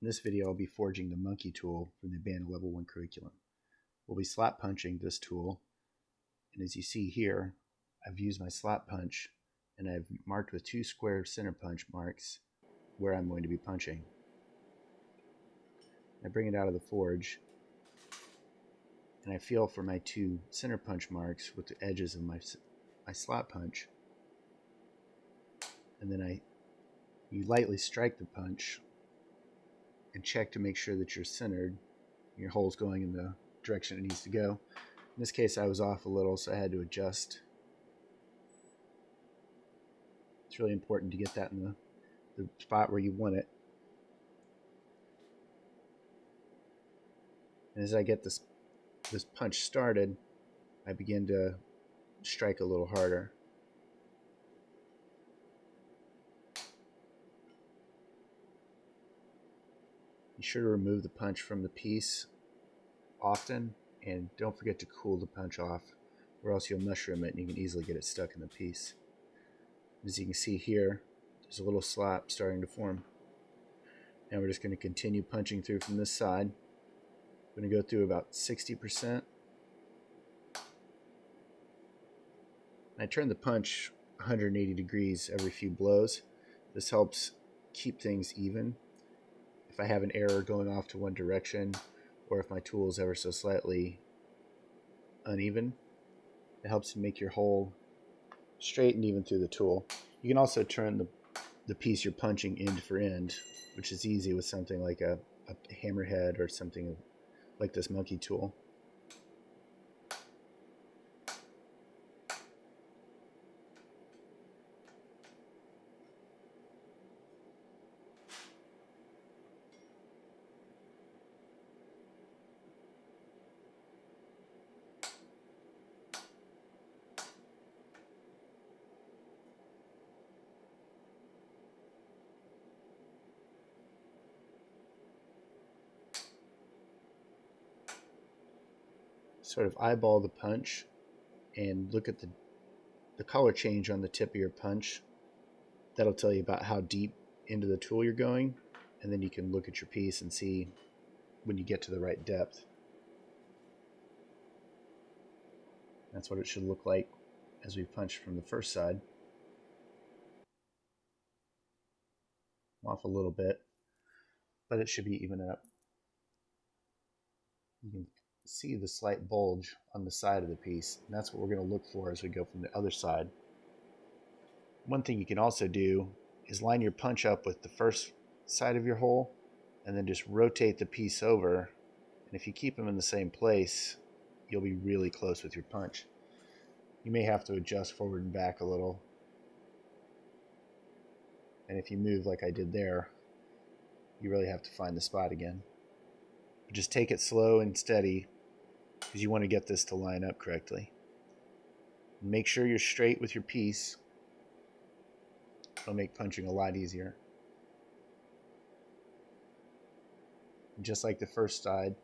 In this video, I'll be forging the monkey tool from the ABANA Level I curriculum. We'll be slap punching this tool, and as you see here, I've used my slap punch and I've marked with 2 square center punch marks where I'm going to be punching. I bring it out of the forge and I feel for my 2 center punch marks with the edges of my slap punch, and then you lightly strike the punch and check to make sure that you're centered, your hole's going in the direction it needs to go. In this case I was off a little, so I had to adjust. It's really important to get that in the spot where you want it. And as I get this punch started, I begin to strike a little harder. Be sure to remove the punch from the piece often, and don't forget to cool the punch off, or else you'll mushroom it and you can easily get it stuck in the piece. As you can see here, there's a little slap starting to form. Now we're just going to continue punching through from this side. I'm going to go through about 60%. I turn the punch 180 degrees every few blows. This helps keep things even. If I have an error going off to one direction, or if my tool is ever so slightly uneven, it helps to make your hole straight and even through the tool. You can also turn the piece you're punching end for end, which is easy with something like a hammerhead or something like this monkey tool. Sort of eyeball the punch and look at the color change on the tip of your punch. That'll tell you about how deep into the tool you're going, and then you can look at your piece and see when you get to the right depth. That's what it should look like as we punch from the first side. Off a little bit, but it should be even up. You can see the slight bulge on the side of the piece, and that's what we're going to look for as we go from the other side. One thing you can also do is line your punch up with the first side of your hole and then just rotate the piece over, and if you keep them in the same place, you'll be really close with your punch. You may have to adjust forward and back a little, and if you move like I did there, you really have to find the spot again. But just take it slow and steady, because you want to get this to line up correctly. Make sure you're straight with your piece. It'll make punching a lot easier. And just like the first side,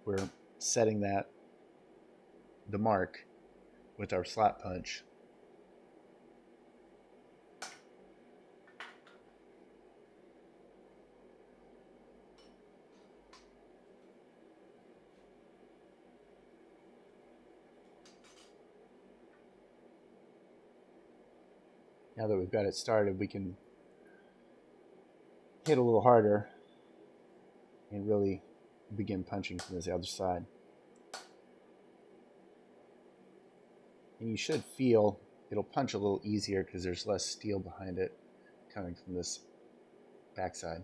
we're setting the mark with our slap punch. Now that we've got it started, we can hit a little harder and really begin punching from this other side. And you should feel it'll punch a little easier because there's less steel behind it coming from this backside.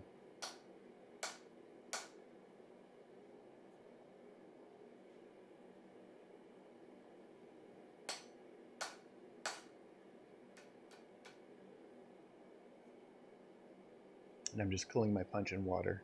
And I'm just cooling my punch in water.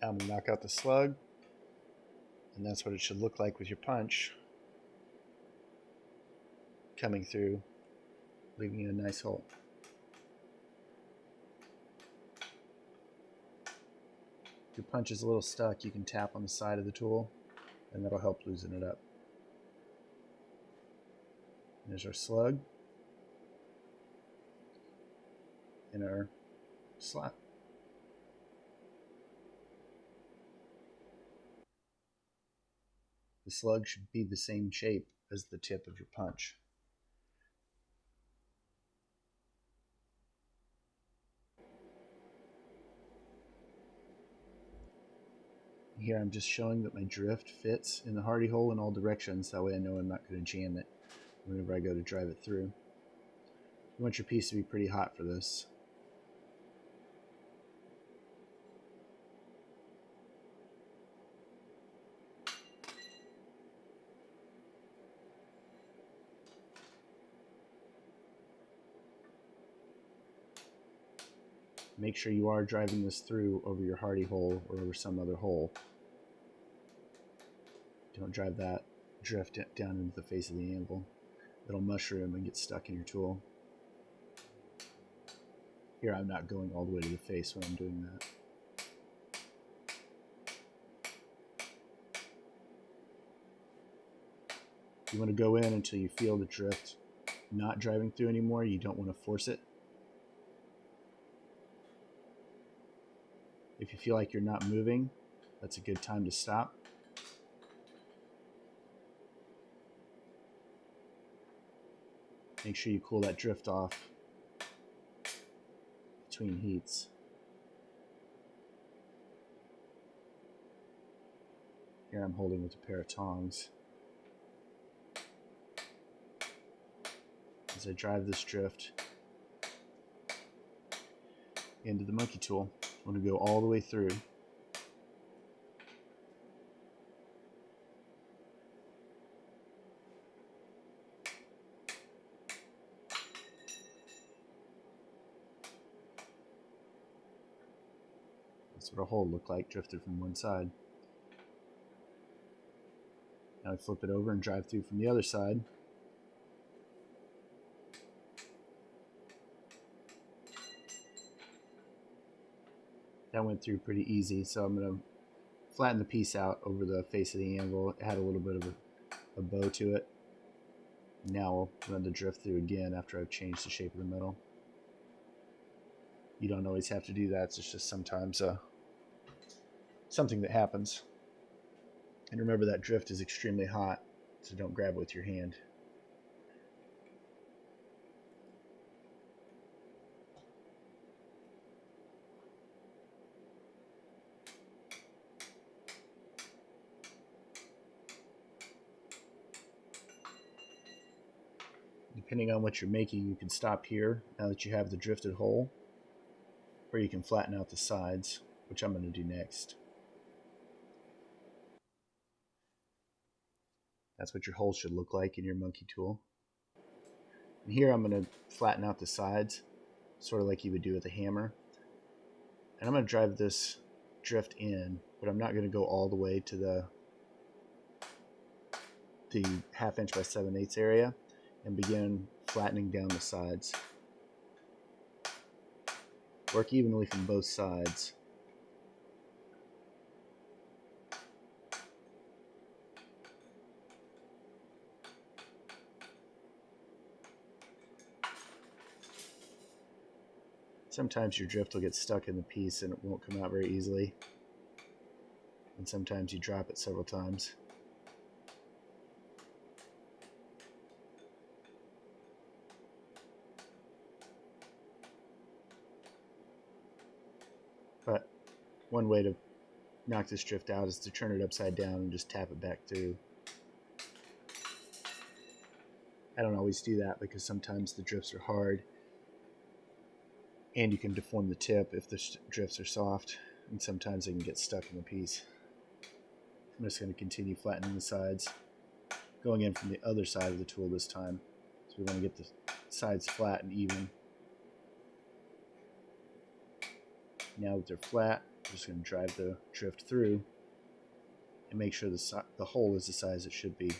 Now I'm going to knock out the slug, and that's what it should look like with your punch coming through, leaving you a nice hole. If your punch is a little stuck, you can tap on the side of the tool, and that'll help loosen it up. There's our slug and our slap. The slug should be the same shape as the tip of your punch. Here I'm just showing that my drift fits in the hardy hole in all directions, that way I know I'm not going to jam it whenever I go to drive it through. You want your piece to be pretty hot for this. Make sure you are driving this through over your hardy hole or over some other hole. Don't drive that drift down into the face of the anvil. It'll mushroom and get stuck in your tool. Here I'm not going all the way to the face when I'm doing that. You want to go in until you feel the drift not driving through anymore. You don't want to force it. If you feel like you're not moving, that's a good time to stop. Make sure you cool that drift off between heats. Here I'm holding with a pair of tongs. As I drive this drift into the monkey tool, I'm going to go all the way through. That's what a hole looked like, drifted from one side. Now I flip it over and drive through from the other side. That went through pretty easy, so I'm going to flatten the piece out over the face of the anvil. It had a little bit of a bow to it. Now I'll run the drift through again after I've changed the shape of the metal. You don't always have to do that. It's just sometimes something that happens. And remember, that drift is extremely hot, so don't grab it with your hand. Depending on what you're making, you can stop here now that you have the drifted hole, or you can flatten out the sides, which I'm going to do next. That's what your hole should look like in your monkey tool. And here I'm going to flatten out the sides, sort of like you would do with a hammer. And I'm going to drive this drift in, but I'm not going to go all the way to the 1/2 inch by 7/8 area, and begin flattening down the sides. Work evenly from both sides. Sometimes your drift will get stuck in the piece and it won't come out very easily. And sometimes you drop it several times. But one way to knock this drift out is to turn it upside down and just tap it back through. I don't always do that because sometimes the drifts are hard and you can deform the tip if the drifts are soft, and sometimes they can get stuck in the piece. I'm just going to continue flattening the sides, going in from the other side of the tool this time. So we want to get the sides flat and even. Now that they're flat, I'm just going to drive the drift through and make sure the hole is the size it should be.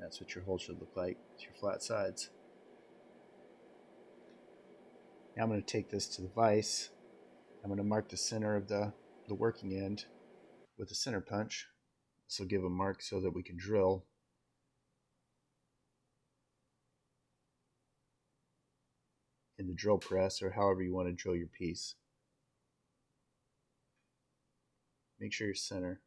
That's what your hole should look like with your flat sides. Now I'm going to take this to the vise. I'm going to mark the center of the working end with a center punch. This will give a mark so that we can drill. In the drill press, or however you want to drill your piece. Make sure you're center.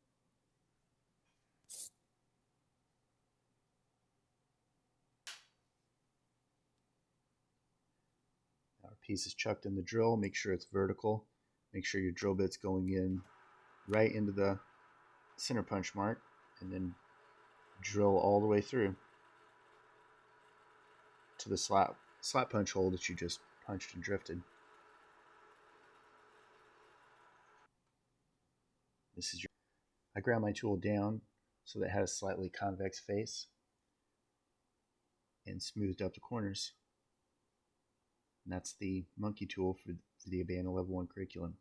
Now our piece is chucked in the drill. Make sure it's vertical. Make sure your drill bit's going in right into the center punch mark, and then drill all the way through to the slap punch hole that you just punched and drifted. This is your. I ground my tool down so that it had a slightly convex face and smoothed up the corners. And that's the monkey tool for the ABANA Level I curriculum.